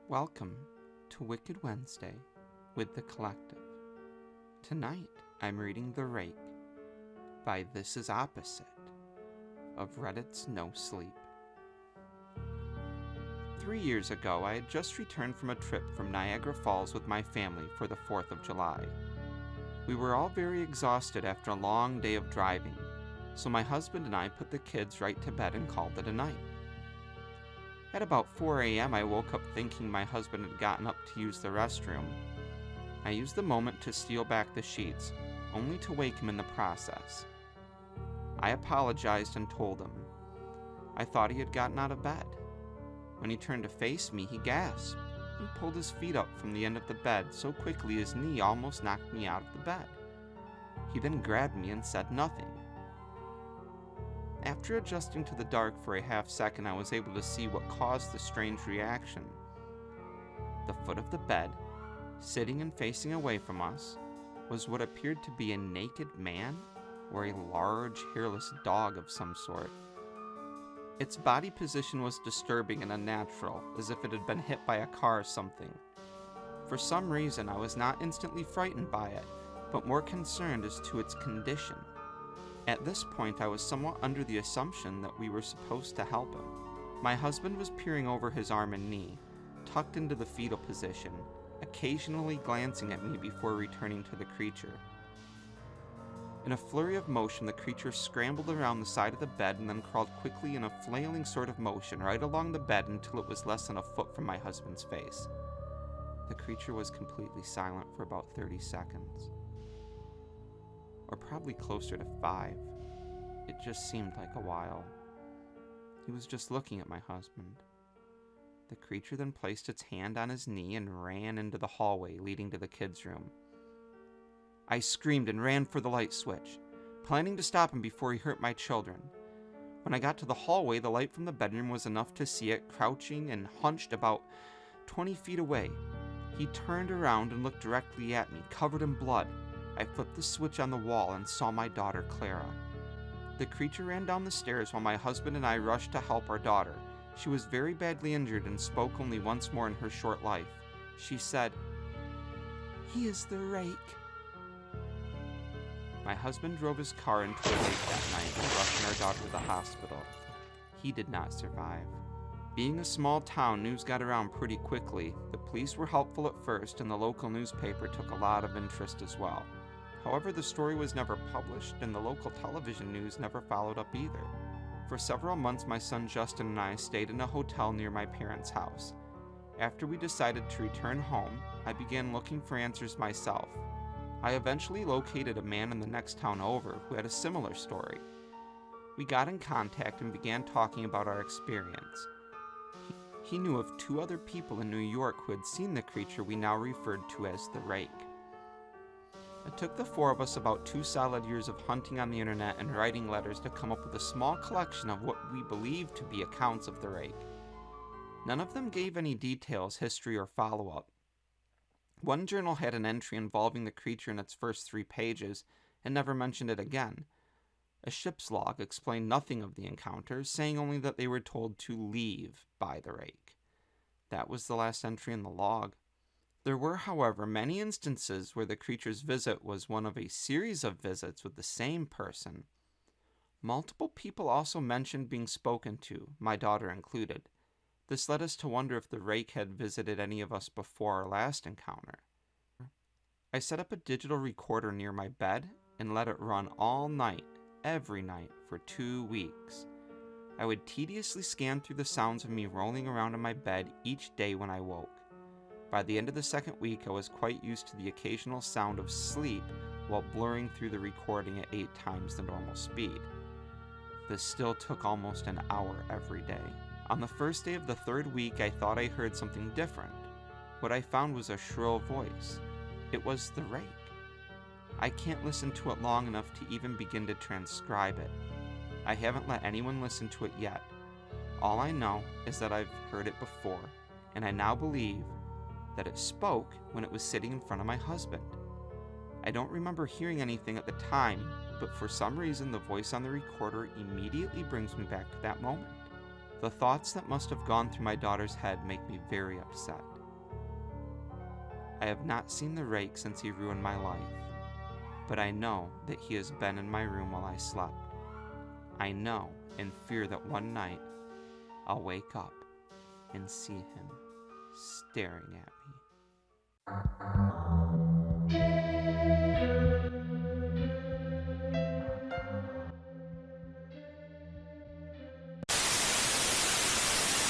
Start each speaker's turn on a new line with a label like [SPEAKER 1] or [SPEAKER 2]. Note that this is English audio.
[SPEAKER 1] Welcome to Wicked Wednesday with the Collective. Tonight I'm reading The Rake by This Is Opposite of Reddit's No Sleep. 3 years ago, I had just returned from a trip from Niagara Falls with my family for the 4th of July. We were all very exhausted after a long day of driving, so my husband and I put the kids right to bed and called it a night. At about 4 a.m. I woke up thinking my husband had gotten up to use the restroom. I used the moment to steal back the sheets, only to wake him in the process. I apologized and told him. I thought he had gotten out of bed. When he turned to face me, he gasped and pulled his feet up from the end of the bed so quickly his knee almost knocked me out of the bed. He then grabbed me and said nothing. After adjusting to the dark for a half second, I was able to see what caused the strange reaction. The foot of the bed, sitting and facing away from us, was what appeared to be a naked man or a large, hairless dog of some sort. Its body position was disturbing and unnatural, as if it had been hit by a car or something. For some reason, I was not instantly frightened by it, but more concerned as to its condition. At this point, I was somewhat under the assumption that we were supposed to help him. My husband was peering over his arm and knee, tucked into the fetal position, occasionally glancing at me before returning to the creature. In a flurry of motion, the creature scrambled around the side of the bed and then crawled quickly in a flailing sort of motion right along the bed until it was less than a foot from my husband's face. The creature was completely silent for about 30 seconds. Or probably closer to 5. It just seemed like a while. He was just looking at my husband. The creature then placed its hand on his knee and ran into the hallway leading to the kids' room. I screamed and ran for the light switch, planning to stop him before he hurt my children. When I got to the hallway, the light from the bedroom was enough to see it crouching and hunched about 20 feet away. He turned around and looked directly at me, covered in blood. I flipped the switch on the wall and saw my daughter, Clara. The creature ran down the stairs while my husband and I rushed to help our daughter. She was very badly injured and spoke only once more in her short life. She said, "He is the Rake." My husband drove his car into a lake that night and rushing our daughter to the hospital. He did not survive. Being a small town, news got around pretty quickly. The police were helpful at first, and the local newspaper took a lot of interest as well. However, the story was never published, and the local television news never followed up either. For several months, my son Justin and I stayed in a hotel near my parents' house. After we decided to return home, I began looking for answers myself. I eventually located a man in the next town over who had a similar story. We got in contact and began talking about our experience. He knew of 2 other people in New York who had seen the creature we now referred to as the Rake. It took the 4 of us about 2 solid years of hunting on the internet and writing letters to come up with a small collection of what we believed to be accounts of the Rake. None of them gave any details, history, or follow-up. One journal had an entry involving the creature in its first 3 pages and never mentioned it again. A ship's log explained nothing of the encounters, saying only that they were told to leave by the Rake. That was the last entry in the log. There were, however, many instances where the creature's visit was one of a series of visits with the same person. Multiple people also mentioned being spoken to, my daughter included. This led us to wonder if the Rake had visited any of us before our last encounter. I set up a digital recorder near my bed and let it run all night, every night, for 2 weeks. I would tediously scan through the sounds of me rolling around in my bed each day when I woke. By the end of the 2nd week, I was quite used to the occasional sound of sleep while blurring through the recording at 8 times the normal speed. This still took almost an hour every day. On the first day of the 3rd week, I thought I heard something different. What I found was a shrill voice. It was the Rake. I can't listen to it long enough to even begin to transcribe it. I haven't let anyone listen to it yet. All I know is that I've heard it before, and I now believe that it spoke when it was sitting in front of my husband. I don't remember hearing anything at the time, but for some reason the voice on the recorder immediately brings me back to that moment. The thoughts that must have gone through my daughter's head make me very upset. I have not seen the Rake since he ruined my life, but I know that he has been in my room while I slept. I know and fear that one night I'll wake up and see him staring at me.